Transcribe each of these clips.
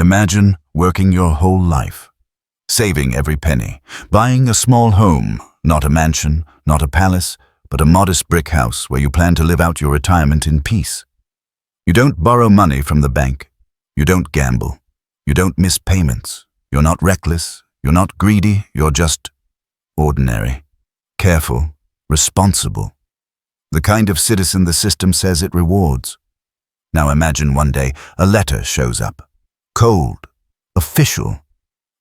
Imagine working your whole life, saving every penny, buying a small home, not a mansion, not a palace, but a modest brick house where you plan to live out your retirement in peace. You don't borrow money from the bank. You don't gamble. You don't miss payments. You're not reckless. You're not greedy. You're just ordinary, careful, responsible. The kind of citizen the system says it rewards. Now imagine one day a letter shows up. Cold, official.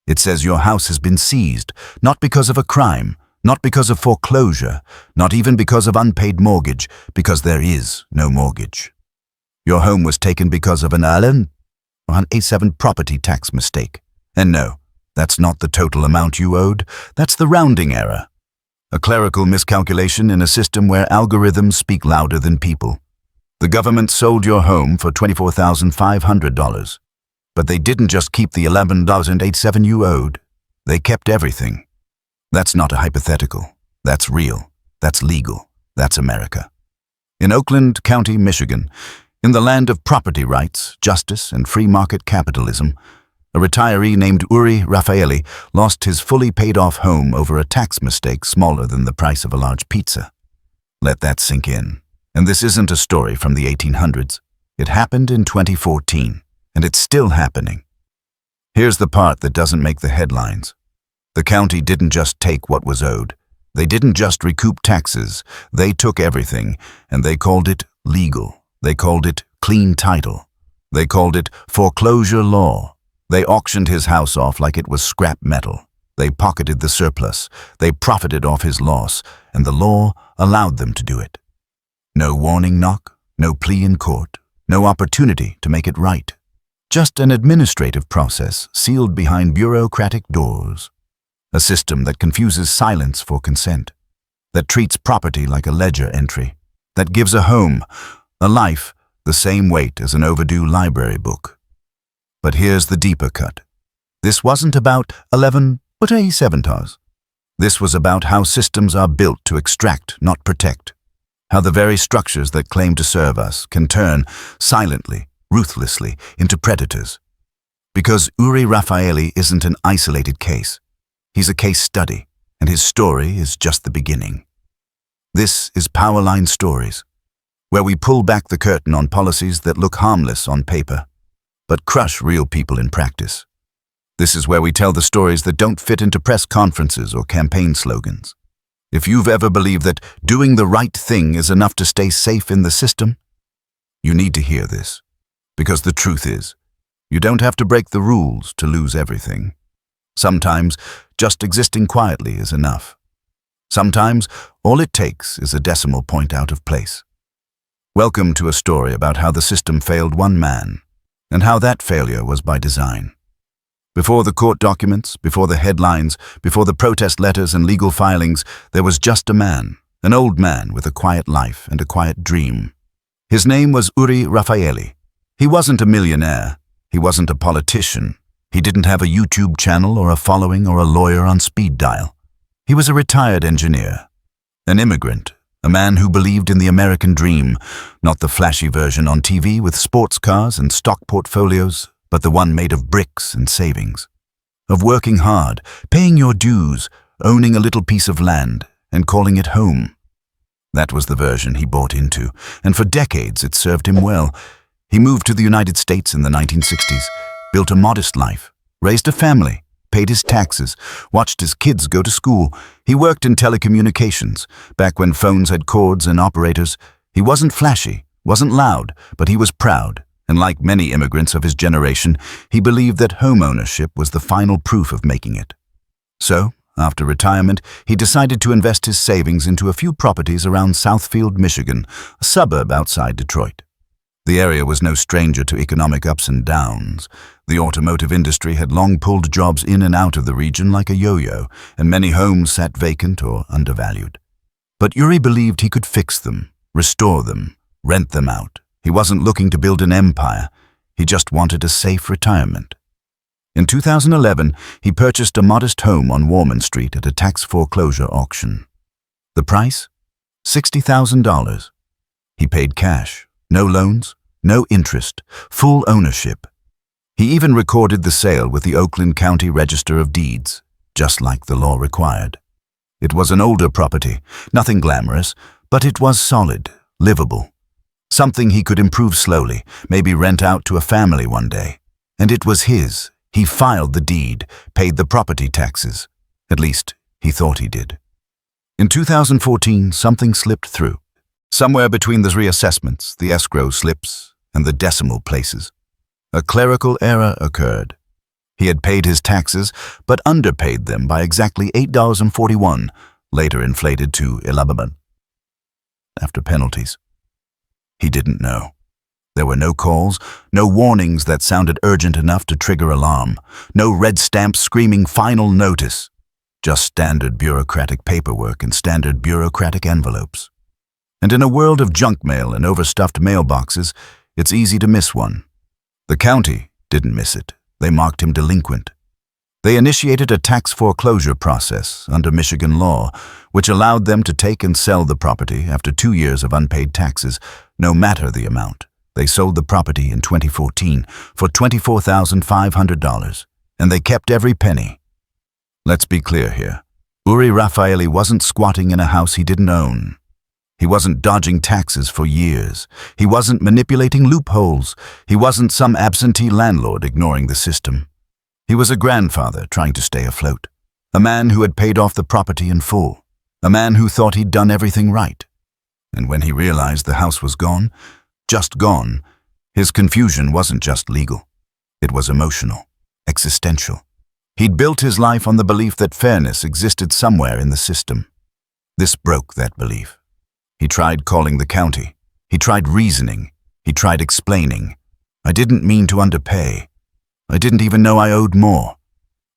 It says your house has been seized, not because of a crime, not because of foreclosure, not even because of unpaid mortgage, because there is no mortgage. Your home was taken because of an A7 property tax mistake. And no, that's not the total amount you owed, that's the rounding error. A clerical miscalculation in a system where algorithms speak louder than people. The government sold your home for $24,500. But they didn't just keep the $11,870 you owed. They kept everything. That's not a hypothetical. That's real. That's legal. That's America. In Oakland County, Michigan, in the land of property rights, justice, and free market capitalism, a retiree named Uri Rafaeli lost his fully paid-off home over a tax mistake smaller than the price of a large pizza. Let that sink in. And this isn't a story from the 1800s. It happened in 2014. And it's still happening. Here's the part that doesn't make the headlines. The county didn't just take what was owed. They didn't just recoup taxes. They took everything, and they called it legal. They called it clean title. They called it foreclosure law. They auctioned his house off like it was scrap metal. They pocketed the surplus. They profited off his loss, and the law allowed them to do it. No warning knock, no plea in court, no opportunity to make it right. Just an administrative process sealed behind bureaucratic doors. A system that confuses silence for consent, that treats property like a ledger entry, that gives a home, a life, the same weight as an overdue library book. But here's the deeper cut. This wasn't about 11.7 This was about how systems are built to extract, not protect. How the very structures that claim to serve us can turn silently, ruthlessly, into predators. Because Uri Rafaeli isn't an isolated case. He's a case study, and his story is just the beginning. This is PowerLine Stories, where we pull back the curtain on policies that look harmless on paper, but crush real people in practice. This is where we tell the stories that don't fit into press conferences or campaign slogans. If you've ever believed that doing the right thing is enough to stay safe in the system, you need to hear this. Because the truth is, you don't have to break the rules to lose everything. Sometimes, just existing quietly is enough. Sometimes, all it takes is a decimal point out of place. Welcome to a story about how the system failed one man, and how that failure was by design. Before the court documents, before the headlines, before the protest letters and legal filings, there was just a man, an old man with a quiet life and a quiet dream. His name was Uri Rafaeli. He wasn't a millionaire. He wasn't a politician. He didn't have a YouTube channel or a following or a lawyer on speed dial. He was a retired engineer, an immigrant, a man who believed in the American dream, not the flashy version on TV with sports cars and stock portfolios, but the one made of bricks and savings, of working hard, paying your dues, owning a little piece of land, and calling it home. That was the version he bought into, and for decades it served him well. He moved to the United States in the 1960s, built a modest life, raised a family, paid his taxes, watched his kids go to school. He worked in telecommunications, back when phones had cords and operators. He wasn't flashy, wasn't loud, but he was proud. And like many immigrants of his generation, he believed that home ownership was the final proof of making it. So, after retirement, he decided to invest his savings into a few properties around Southfield, Michigan, a suburb outside Detroit. The area was no stranger to economic ups and downs. The automotive industry had long pulled jobs in and out of the region like a yo-yo, and many homes sat vacant or undervalued. But Uri believed he could fix them, restore them, rent them out. He wasn't looking to build an empire. He just wanted a safe retirement. In 2011, he purchased a modest home on Warman Street at a tax foreclosure auction. The price? $60,000. He paid cash. No loans, no interest, full ownership. He even recorded the sale with the Oakland County Register of Deeds, just like the law required. It was an older property, nothing glamorous, but it was solid, livable. Something he could improve slowly, maybe rent out to a family one day. And it was his. He filed the deed, paid the property taxes. At least, he thought he did. In 2014, something slipped through. Somewhere between the reassessments, the escrow slips, and the decimal places. A clerical error occurred. He had paid his taxes, but underpaid them by exactly $8.41, later inflated to $11 after penalties. He didn't know. There were no calls, no warnings that sounded urgent enough to trigger alarm, no red stamp screaming final notice, just standard bureaucratic paperwork and standard bureaucratic envelopes. And in a world of junk mail and overstuffed mailboxes, it's easy to miss one. The county didn't miss it. They marked him delinquent. They initiated a tax foreclosure process under Michigan law, which allowed them to take and sell the property after 2 years of unpaid taxes, no matter the amount. They sold the property in 2014 for $24,500, and they kept every penny. Let's be clear here. Uri Rafaeli wasn't squatting in a house he didn't own. He wasn't dodging taxes for years. He wasn't manipulating loopholes. He wasn't some absentee landlord ignoring the system. He was a grandfather trying to stay afloat, a man who had paid off the property in full, a man who thought he'd done everything right. And when he realized the house was gone, just gone, his confusion wasn't just legal. It was emotional, existential. He'd built his life on the belief that fairness existed somewhere in the system. This broke that belief. He tried calling the county. He tried reasoning. He tried explaining. I didn't mean to underpay. I didn't even know I owed more.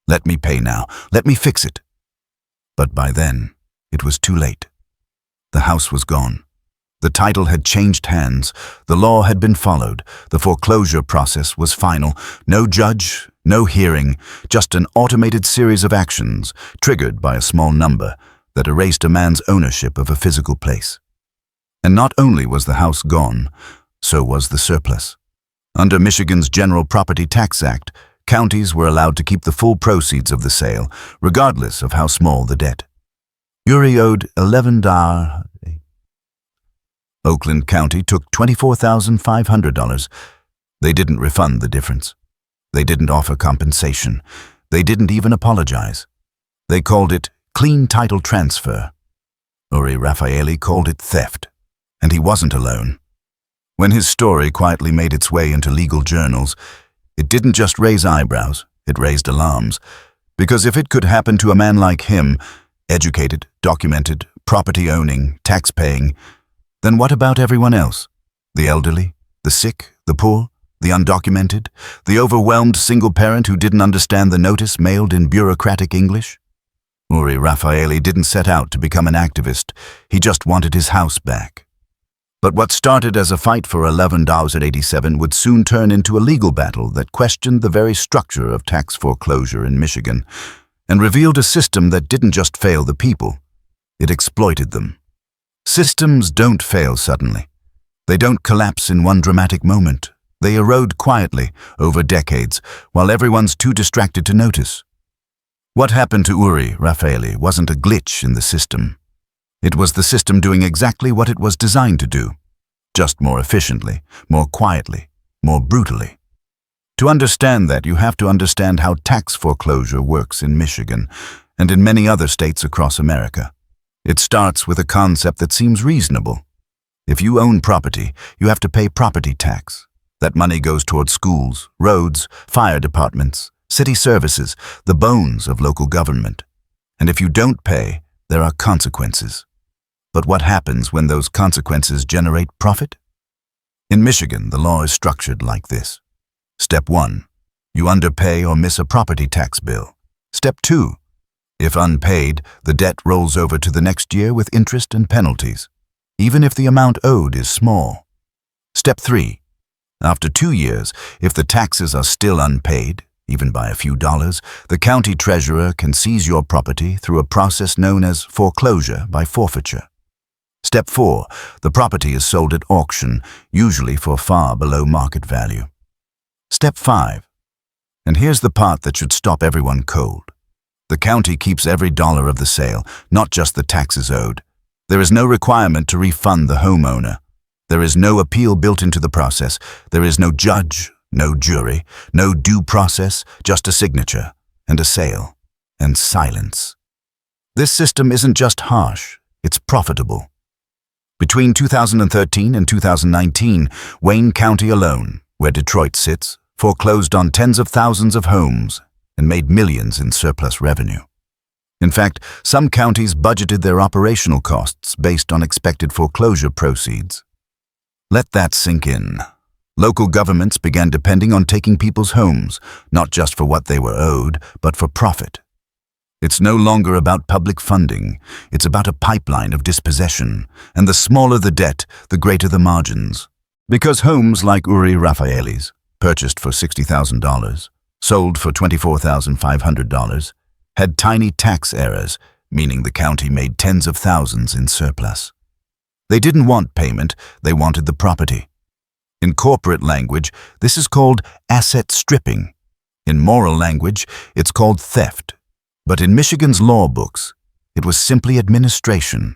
Let me pay now. Let me fix it. But by then, it was too late. The house was gone. The title had changed hands. The law had been followed. The foreclosure process was final. No judge, no hearing, just an automated series of actions triggered by a small number that erased a man's ownership of a physical place. And not only was the house gone, so was the surplus. Under Michigan's General Property Tax Act, counties were allowed to keep the full proceeds of the sale, regardless of how small the debt. Uri owed $11. Oakland County took $24,500. They didn't refund the difference. They didn't offer compensation. They didn't even apologize. They called it clean title transfer. Uri Rafaeli called it theft. And he wasn't alone. When his story quietly made its way into legal journals, it didn't just raise eyebrows, it raised alarms. Because if it could happen to a man like him, educated, documented, property-owning, tax-paying, then what about everyone else? The elderly, the sick, the poor, the undocumented, the overwhelmed single parent who didn't understand the notice mailed in bureaucratic English? Uri Rafaeli didn't set out to become an activist. He just wanted his house back. But what started as a fight for $11.87 would soon turn into a legal battle that questioned the very structure of tax foreclosure in Michigan and revealed a system that didn't just fail the people, it exploited them. Systems don't fail suddenly. They don't collapse in one dramatic moment. They erode quietly over decades while everyone's too distracted to notice. What happened to Uri Rafaeli wasn't a glitch in the system. It was the system doing exactly what it was designed to do, just more efficiently, more quietly, more brutally. To understand that, you have to understand how tax foreclosure works in Michigan and in many other states across America. It starts with a concept that seems reasonable. If you own property, you have to pay property tax. That money goes towards schools, roads, fire departments, city services, the bones of local government. And if you don't pay, there are consequences. But what happens when those consequences generate profit? In Michigan, the law is structured like this. Step 1. You underpay or miss a property tax bill. Step 2. If unpaid, the debt rolls over to the next year with interest and penalties, even if the amount owed is small. Step 3. After 2 years, if the taxes are still unpaid, even by a few dollars, the county treasurer can seize your property through a process known as foreclosure by forfeiture. Step 4. The property is sold at auction, usually for far below market value. Step 5. And here's the part that should stop everyone cold. The county keeps every dollar of the sale, not just the taxes owed. There is no requirement to refund the homeowner. There is no appeal built into the process. There is no judge, no jury, no due process, just a signature and a sale and silence. This system isn't just harsh, it's profitable. Between 2013 and 2019, Wayne County alone, where Detroit sits, foreclosed on tens of thousands of homes and made millions in surplus revenue. In fact, some counties budgeted their operational costs based on expected foreclosure proceeds. Let that sink in. Local governments began depending on taking people's homes, not just for what they were owed, but for profit. It's no longer about public funding, it's about a pipeline of dispossession, and the smaller the debt, the greater the margins. Because homes like Uri Rafaeli's, purchased for $60,000, sold for $24,500, had tiny tax errors, meaning the county made tens of thousands in surplus. They didn't want payment, they wanted the property. In corporate language, this is called asset stripping. In moral language, it's called theft. But in Michigan's law books, it was simply administration.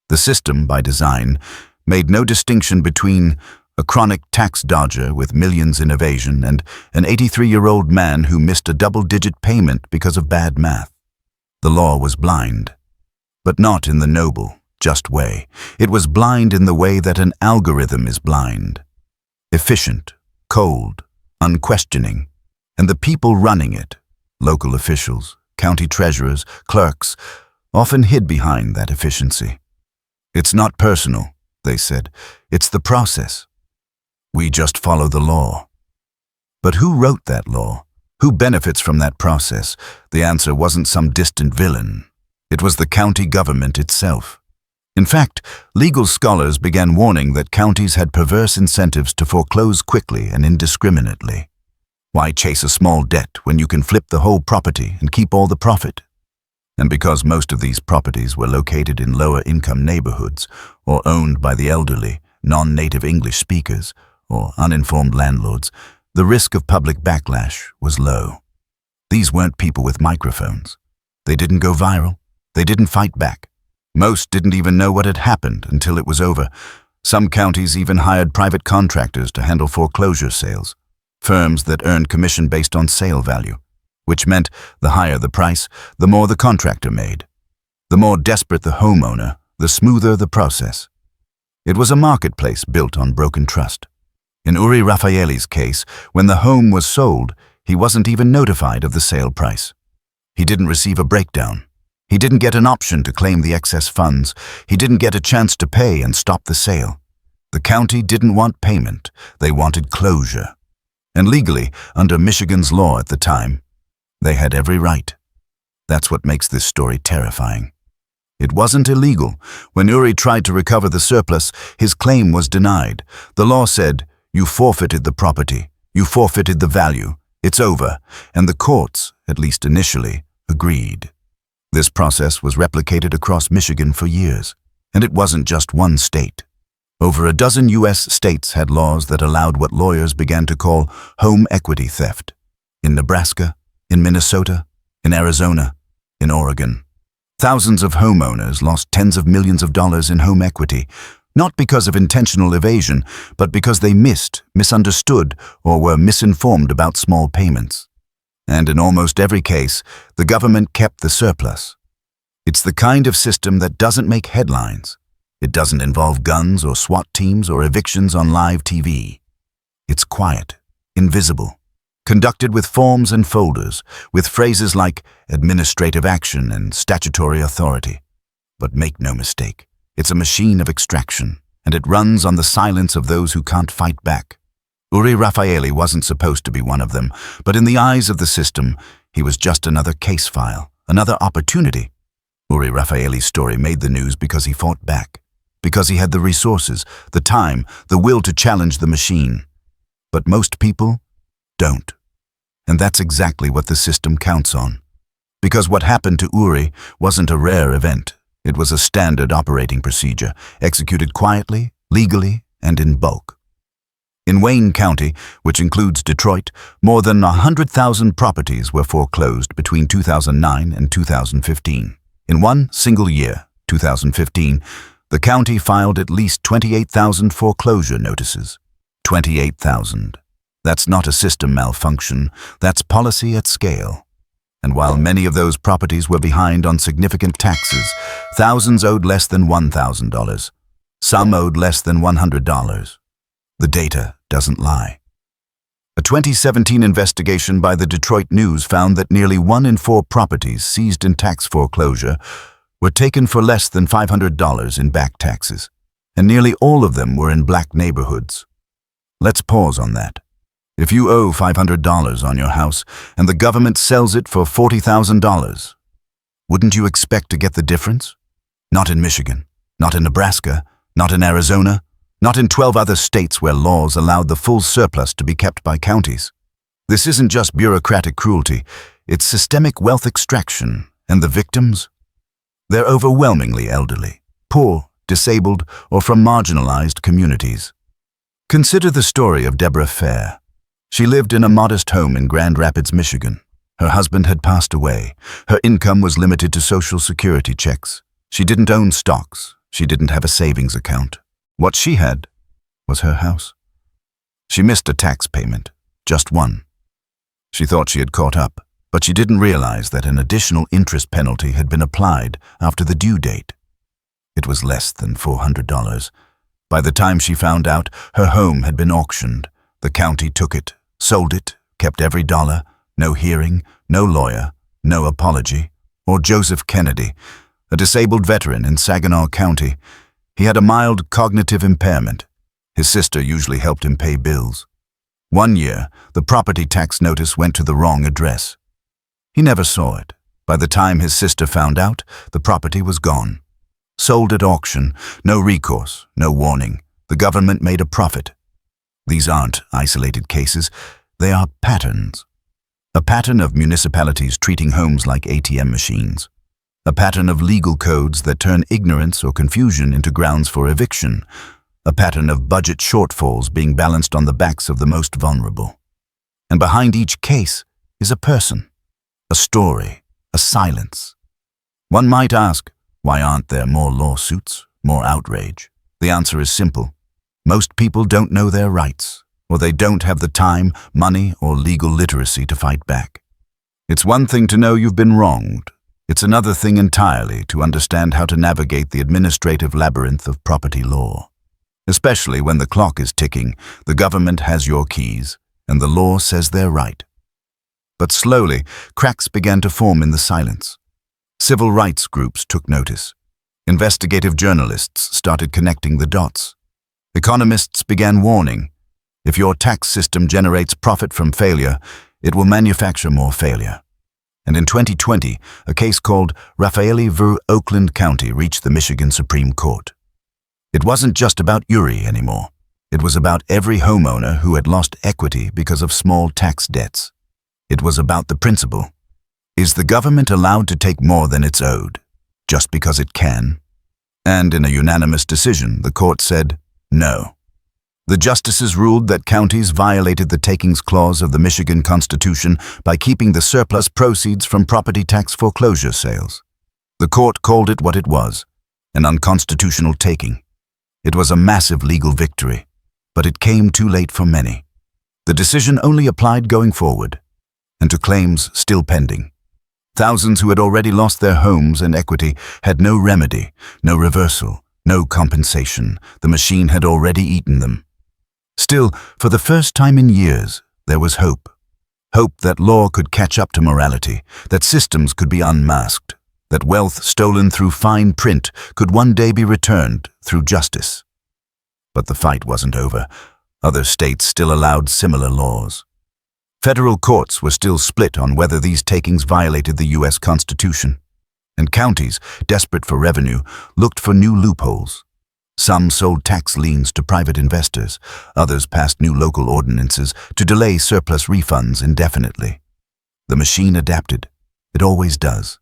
The system, by design, made no distinction between a chronic tax dodger with millions in evasion and an 83-year-old man who missed a double-digit payment because of bad math. The law was blind, but not in the noble, just way. It was blind in the way that an algorithm is blind. Efficient, cold, unquestioning, and the people running it, local officials, county treasurers, clerks, often hid behind that efficiency. It's not personal, they said. It's the process. We just follow the law. But who wrote that law? Who benefits from that process? The answer wasn't some distant villain. It was the county government itself. In fact, legal scholars began warning that counties had perverse incentives to foreclose quickly and indiscriminately. Why chase a small debt when you can flip the whole property and keep all the profit? And because most of these properties were located in lower-income neighborhoods or owned by the elderly, non-native English speakers, or uninformed landlords, the risk of public backlash was low. These weren't people with microphones. They didn't go viral. They didn't fight back. Most didn't even know what had happened until it was over. Some counties even hired private contractors to handle foreclosure sales, firms that earned commission based on sale value, which meant the higher the price, the more the contractor made. The more desperate the homeowner, the smoother the process. It was a marketplace built on broken trust. In Uri Rafaeli's case, when the home was sold, he wasn't even notified of the sale price. He didn't receive a breakdown. He didn't get an option to claim the excess funds. He didn't get a chance to pay and stop the sale. The county didn't want payment. They wanted closure. And legally, under Michigan's law at the time, they had every right. That's what makes this story terrifying. It wasn't illegal. When Uri tried to recover the surplus, his claim was denied. The law said, "You forfeited the property. You forfeited the value. It's over." And the courts, at least initially, agreed. This process was replicated across Michigan for years, and it wasn't just one state. Over a dozen U.S. states had laws that allowed what lawyers began to call home equity theft. In Nebraska, in Minnesota, in Arizona, in Oregon. Thousands of homeowners lost tens of millions of dollars in home equity, not because of intentional evasion, but because they missed, misunderstood, or were misinformed about small payments. And in almost every case, the government kept the surplus. It's the kind of system that doesn't make headlines. It doesn't involve guns or SWAT teams or evictions on live TV. It's quiet, invisible, conducted with forms and folders, with phrases like administrative action and statutory authority. But make no mistake, it's a machine of extraction, and it runs on the silence of those who can't fight back. Uri Rafaeli wasn't supposed to be one of them, but in the eyes of the system, he was just another case file, another opportunity. Uri Rafaeli's story made the news because he fought back, because he had the resources, the time, the will to challenge the machine. But most people don't. And that's exactly what the system counts on. Because what happened to Uri wasn't a rare event. It was a standard operating procedure, executed quietly, legally, and in bulk. In Wayne County, which includes Detroit, more than 100,000 properties were foreclosed between 2009 and 2015. In one single year, 2015, the county filed at least 28,000 foreclosure notices. 28,000. That's not a system malfunction, that's policy at scale. And while many of those properties were behind on significant taxes, thousands owed less than $1,000. Some owed less than $100. The data doesn't lie. A 2017 investigation by the Detroit News found that nearly 1 in 4 properties seized in tax foreclosure were taken for less than $500 in back taxes, and nearly all of them were in black neighborhoods. Let's pause on that. If you owe $500 on your house and the government sells it for $40,000, wouldn't you expect to get the difference? Not in Michigan, not in Nebraska, not in Arizona, not in 12 other states where laws allowed the full surplus to be kept by counties. This isn't just bureaucratic cruelty, it's systemic wealth extraction, and the victims? They're overwhelmingly elderly, poor, disabled, or from marginalized communities. Consider the story of Deborah Fair. She lived in a modest home in Grand Rapids, Michigan. Her husband had passed away. Her income was limited to Social Security checks. She didn't own stocks. She didn't have a savings account. What she had was her house. She missed a tax payment, just one. She thought she had caught up, but she didn't realize that an additional interest penalty had been applied after the due date. It was less than $400. By the time she found out, her home had been auctioned. The county took it, sold it, kept every dollar, no hearing, no lawyer, no apology. Or Joseph Kennedy, a disabled veteran in Saginaw County. He had a mild cognitive impairment. His sister usually helped him pay bills. One year, the property tax notice went to the wrong address. He never saw it. By the time his sister found out, the property was gone. Sold at auction, no recourse, no warning. The government made a profit. These aren't isolated cases, they are patterns. A pattern of municipalities treating homes like ATM machines. A pattern of legal codes that turn ignorance or confusion into grounds for eviction. A pattern of budget shortfalls being balanced on the backs of the most vulnerable. And behind each case is a person, a story, a silence. One might ask, why aren't there more lawsuits, more outrage? The answer is simple. Most people don't know their rights, or they don't have the time, money, or legal literacy to fight back. It's one thing to know you've been wronged. It's another thing entirely to understand how to navigate the administrative labyrinth of property law. Especially when the clock is ticking, the government has your keys, and the law says they're right. But slowly, cracks began to form in the silence. Civil rights groups took notice. Investigative journalists started connecting the dots. Economists began warning, if your tax system generates profit from failure, it will manufacture more failure. And in 2020, a case called Rafaeli v. Oakland County reached the Michigan Supreme Court. It wasn't just about Uri anymore. It was about every homeowner who had lost equity because of small tax debts. It was about the principle. Is the government allowed to take more than it's owed, just because it can? And in a unanimous decision, the court said, no. The justices ruled that counties violated the takings clause of the Michigan Constitution by keeping the surplus proceeds from property tax foreclosure sales. The court called it what it was, an unconstitutional taking. It was a massive legal victory, but it came too late for many. The decision only applied going forward, and to claims still pending. Thousands who had already lost their homes and equity had no remedy, no reversal, no compensation. The machine had already eaten them. Still, for the first time in years, there was hope. Hope that law could catch up to morality, that systems could be unmasked, that wealth stolen through fine print could one day be returned through justice. But the fight wasn't over. Other states still allowed similar laws. Federal courts were still split on whether these takings violated the U.S. Constitution. And counties, desperate for revenue, looked for new loopholes. Some sold tax liens to private investors. Others passed new local ordinances to delay surplus refunds indefinitely. The machine adapted. It always does.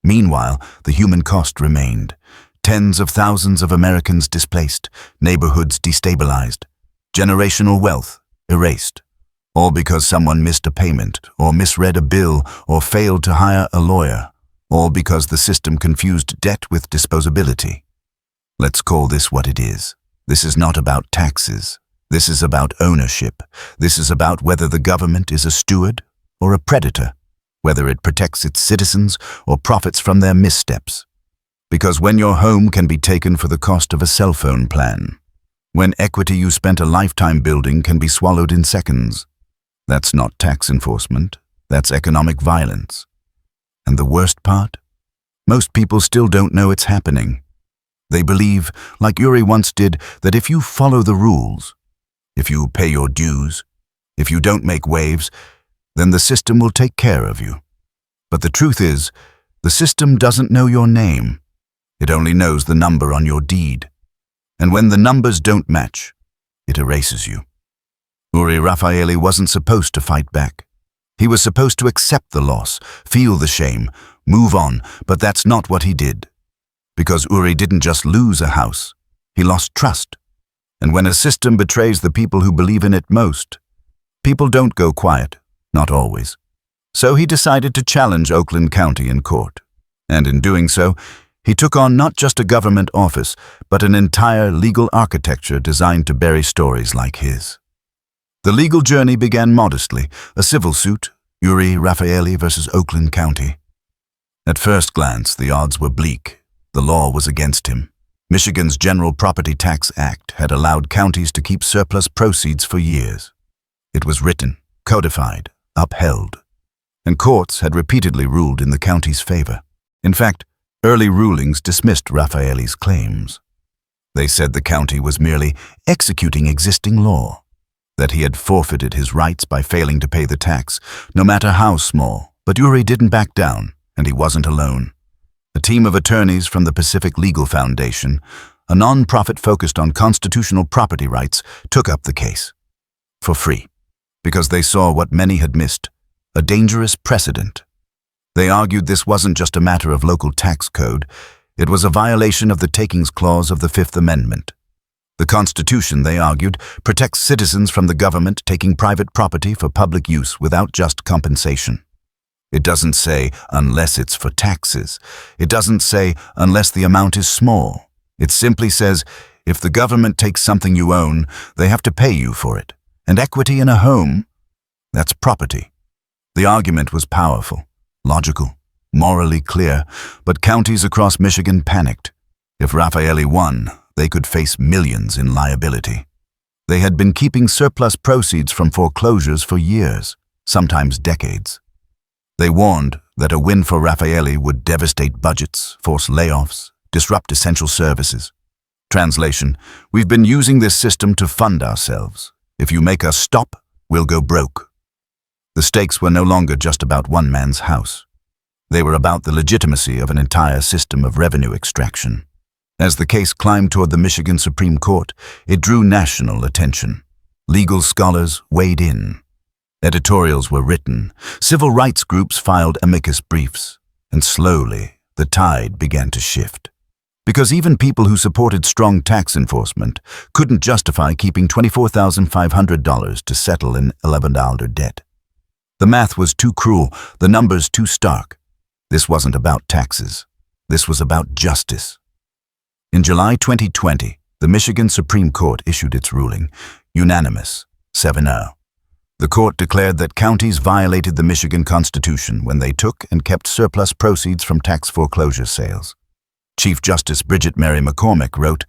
Meanwhile, the human cost remained. Tens of thousands of Americans displaced, neighborhoods destabilized. generational wealth erased, all because someone missed a payment or misread a bill or failed to hire a lawyer, all because the system confused debt with disposability. Let's call this what it is. This is not about taxes. This is about ownership. This is about whether the government is a steward or a predator, whether it protects its citizens or profits from their missteps. Because when your home can be taken for the cost of a cell phone plan, when equity you spent a lifetime building can be swallowed in seconds, that's not tax enforcement, that's economic violence. And the worst part? Most people still don't know it's happening. They believe, like Uri once did, that if you follow the rules, if you pay your dues, if you don't make waves, then the system will take care of you. But the truth is, the system doesn't know your name. It only knows the number on your deed. And when the numbers don't match, it erases you. Uri Rafaeli wasn't supposed to fight back. He was supposed to accept the loss, feel the shame, move on, but that's not what he did. Because Uri didn't just lose a house, he lost trust. And when a system betrays the people who believe in it most, people don't go quiet, not always. So he decided to challenge Oakland County in court. And in doing so, he took on not just a government office, but an entire legal architecture designed to bury stories like his. The legal journey began modestly, a civil suit, Uri Rafaeli versus Oakland County. At first glance, the odds were bleak. The law was against him. Michigan's General Property Tax Act had allowed counties to keep surplus proceeds for years. It was written, codified, upheld, and courts had repeatedly ruled in the county's favor. In fact, early rulings dismissed Rafaeli's claims. They said the county was merely executing existing law, that he had forfeited his rights by failing to pay the tax, no matter how small. But Uri didn't back down, and he wasn't alone. A team of attorneys from the Pacific Legal Foundation, a non-profit focused on constitutional property rights, took up the case. For free, because they saw what many had missed, a dangerous precedent. They argued this wasn't just a matter of local tax code, it was a violation of the Takings Clause of the Fifth Amendment. The Constitution, they argued, protects citizens from the government taking private property for public use without just compensation. It doesn't say, unless it's for taxes. It doesn't say, unless the amount is small. It simply says, if the government takes something you own, they have to pay you for it. And equity in a home, that's property. The argument was powerful, logical, morally clear, but counties across Michigan panicked. If Rafaeli won, they could face millions in liability. They had been keeping surplus proceeds from foreclosures for years, sometimes decades. They warned that a win for Rafaeli would devastate budgets, force layoffs, disrupt essential services. Translation, we've been using this system to fund ourselves. If you make us stop, we'll go broke. The stakes were no longer just about one man's house. They were about the legitimacy of an entire system of revenue extraction. As the case climbed toward the Michigan Supreme Court, it drew national attention. Legal scholars weighed in. Editorials were written, civil rights groups filed amicus briefs, and slowly the tide began to shift. Because even people who supported strong tax enforcement couldn't justify keeping $24,500 to settle an $11 debt. The math was too cruel, the numbers too stark. This wasn't about taxes. This was about justice. In July 2020, the Michigan Supreme Court issued its ruling, unanimous, 7-0. The court declared that counties violated the Michigan Constitution when they took and kept surplus proceeds from tax foreclosure sales. Chief Justice Bridget Mary McCormick wrote,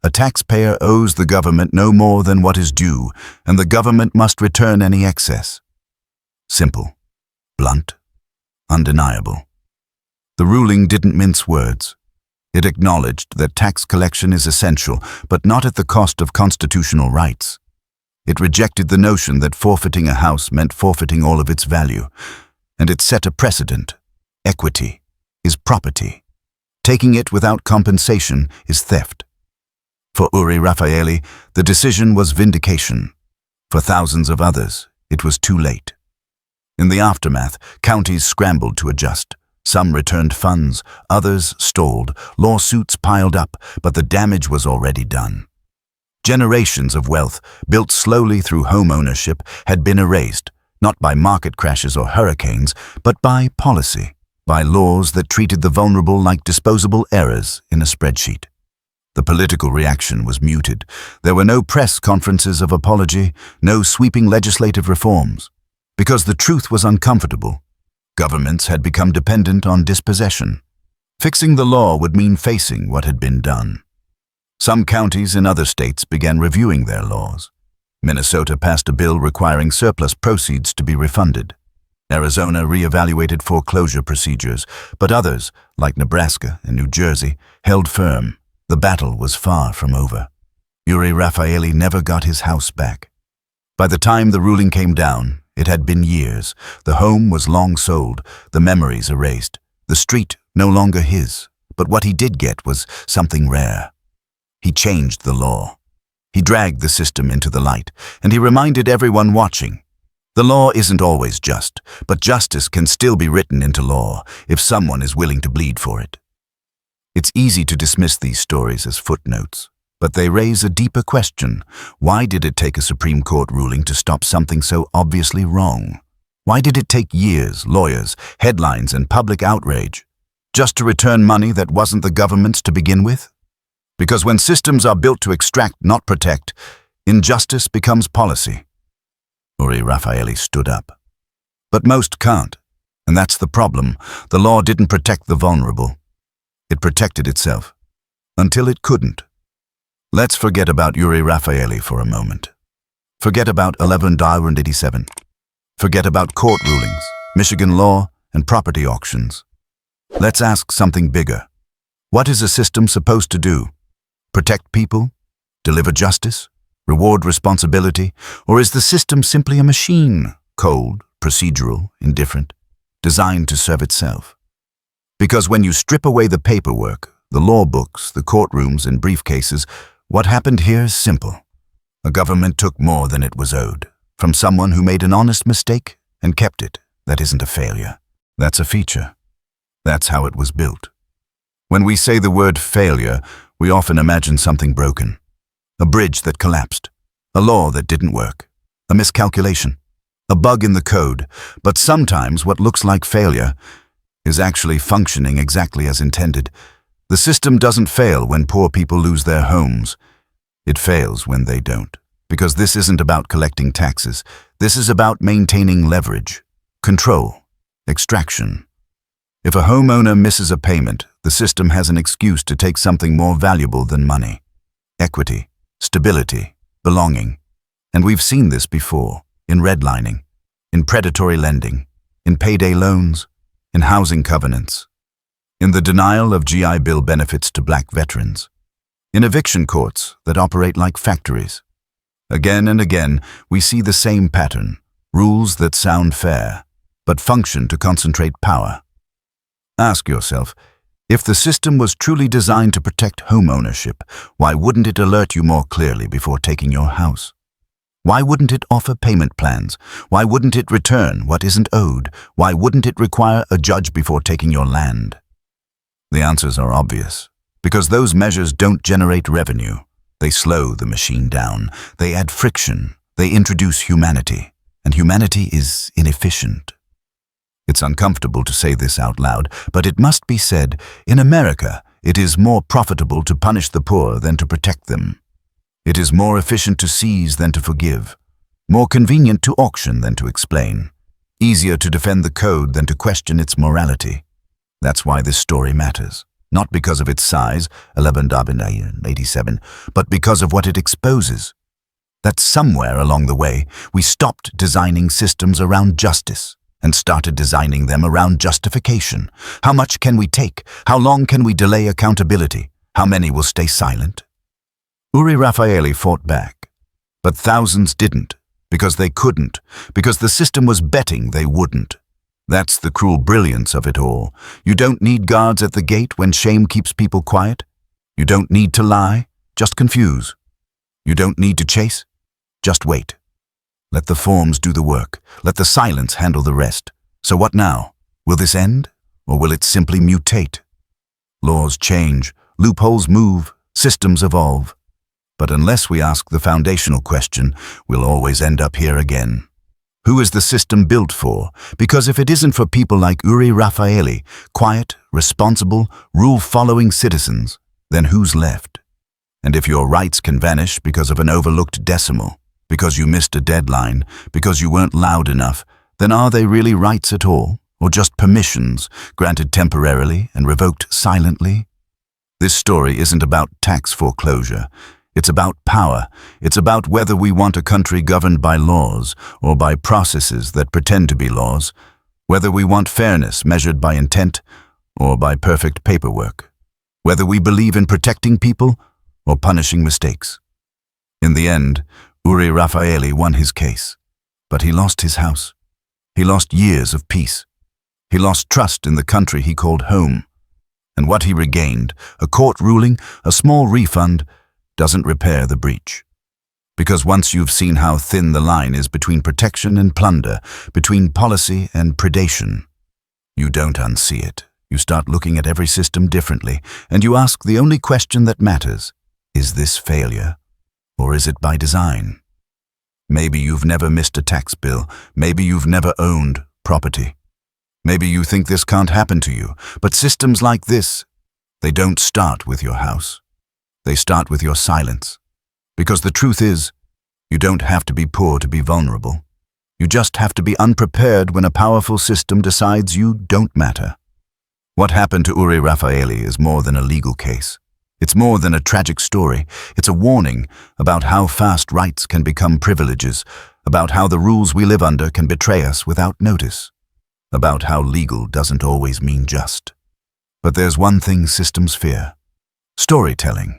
"A taxpayer owes the government no more than what is due, and the government must return any excess." Simple, blunt, undeniable. The ruling didn't mince words. It acknowledged that tax collection is essential, but not at the cost of constitutional rights. It rejected the notion that forfeiting a house meant forfeiting all of its value, and it set a precedent. Equity is property. Taking it without compensation is theft. For Uri Rafaeli, the decision was vindication. For thousands of others, it was too late. In the aftermath, counties scrambled to adjust. Some returned funds, others stalled, lawsuits piled up, but the damage was already done. Generations of wealth, built slowly through home ownership, had been erased, not by market crashes or hurricanes, but by policy, by laws that treated the vulnerable like disposable errors in a spreadsheet. The political reaction was muted. There were no press conferences of apology, no sweeping legislative reforms. Because the truth was uncomfortable, governments had become dependent on dispossession. Fixing the law would mean facing what had been done. Some counties in other states began reviewing their laws. Minnesota passed a bill requiring surplus proceeds to be refunded. Arizona reevaluated foreclosure procedures, but others, like Nebraska and New Jersey, held firm. The battle was far from over. Uri Rafaeli never got his house back. By the time the ruling came down, it had been years. The home was long sold, the memories erased, the street no longer his. But what he did get was something rare. He changed the law. He dragged the system into the light, and he reminded everyone watching. The law isn't always just, but justice can still be written into law if someone is willing to bleed for it. It's easy to dismiss these stories as footnotes, but they raise a deeper question. Why did it take a Supreme Court ruling to stop something so obviously wrong? Why did it take years, lawyers, headlines, and public outrage, just to return money that wasn't the government's to begin with? Because when systems are built to extract, not protect, injustice becomes policy. Uri Rafaeli stood up. But most can't, and that's the problem. The law didn't protect the vulnerable. It protected itself, until it couldn't. Let's forget about Uri Rafaeli for a moment. Forget about 11-87. Forget about court rulings, Michigan law, and property auctions. Let's ask something bigger. What is a system supposed to do? Protect people? Deliver justice? Reward responsibility? Or is the system simply a machine, cold, procedural, indifferent, designed to serve itself? Because when you strip away the paperwork, the law books, the courtrooms, and briefcases, what happened here is simple. A government took more than it was owed, from someone who made an honest mistake and kept it. That isn't a failure. That's a feature. That's how it was built. When we say the word failure, we often imagine something broken. A bridge that collapsed, a law that didn't work, a miscalculation, a bug in the code. But sometimes what looks like failure is actually functioning exactly as intended. The system doesn't fail when poor people lose their homes. It fails when they don't. Because this isn't about collecting taxes. This is about maintaining leverage, control, extraction. If a homeowner misses a payment, the system has an excuse to take something more valuable than money. Equity, stability, belonging. And we've seen this before, in redlining, in predatory lending, in payday loans, in housing covenants, in the denial of GI Bill benefits to black veterans, in eviction courts that operate like factories. Again and again, we see the same pattern, rules that sound fair, but function to concentrate power. Ask yourself, if the system was truly designed to protect home ownership, why wouldn't it alert you more clearly before taking your house? Why wouldn't it offer payment plans? Why wouldn't it return what isn't owed? Why wouldn't it require a judge before taking your land? The answers are obvious. Because those measures don't generate revenue. They slow the machine down. They add friction. They introduce humanity. And humanity is inefficient. It's uncomfortable to say this out loud, but it must be said, in America, it is more profitable to punish the poor than to protect them. It is more efficient to seize than to forgive, more convenient to auction than to explain, easier to defend the code than to question its morality. That's why this story matters, not because of its size, 11-87, but because of what it exposes. That somewhere along the way, we stopped designing systems around justice and started designing them around justification. How much can we take? How long can we delay accountability? How many will stay silent? Uri Rafaeli fought back, but thousands didn't, because they couldn't, because the system was betting they wouldn't. That's the cruel brilliance of it all. You don't need guards at the gate when shame keeps people quiet. You don't need to lie, just confuse. You don't need to chase, just wait. Let the forms do the work. Let the silence handle the rest. So what now? Will this end, or will it simply mutate? Laws change, loopholes move, systems evolve. But unless we ask the foundational question, we'll always end up here again. Who is the system built for? Because if it isn't for people like Uri Rafaeli, quiet, responsible, rule-following citizens, then who's left? And if your rights can vanish because of an overlooked decimal, because you missed a deadline, because you weren't loud enough, then are they really rights at all, or just permissions, granted temporarily and revoked silently? This story isn't about tax foreclosure. It's about power. It's about whether we want a country governed by laws or by processes that pretend to be laws, whether we want fairness measured by intent or by perfect paperwork, whether we believe in protecting people or punishing mistakes. In the end, Uri Rafaeli won his case, but he lost his house. He lost years of peace. He lost trust in the country he called home. And what he regained, a court ruling, a small refund, doesn't repair the breach. Because once you've seen how thin the line is between protection and plunder, between policy and predation, you don't unsee it. You start looking at every system differently, and you ask the only question that matters: is this failure, or is it by design? Maybe you've never missed a tax bill. Maybe you've never owned property. Maybe you think this can't happen to you, but systems like this, they don't start with your house. They start with your silence. Because the truth is, you don't have to be poor to be vulnerable. You just have to be unprepared when a powerful system decides you don't matter. What happened to Uri Rafaeli is more than a legal case. It's more than a tragic story. It's a warning about how fast rights can become privileges, about how the rules we live under can betray us without notice, about how legal doesn't always mean just. But there's one thing systems fear: storytelling.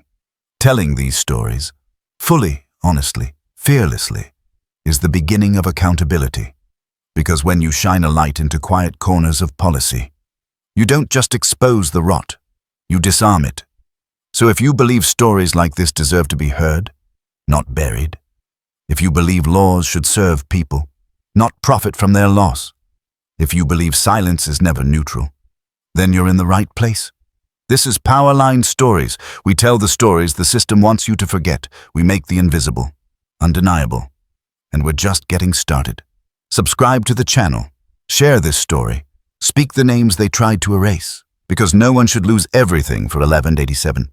Telling these stories, fully, honestly, fearlessly, is the beginning of accountability. Because when you shine a light into quiet corners of policy, you don't just expose the rot, you disarm it. So if you believe stories like this deserve to be heard, not buried, if you believe laws should serve people, not profit from their loss, if you believe silence is never neutral, then you're in the right place. This is PowerLine Stories. We tell the stories the system wants you to forget. We make the invisible undeniable. And we're just getting started. Subscribe to the channel. Share this story. Speak the names they tried to erase. Because no one should lose everything for 1187.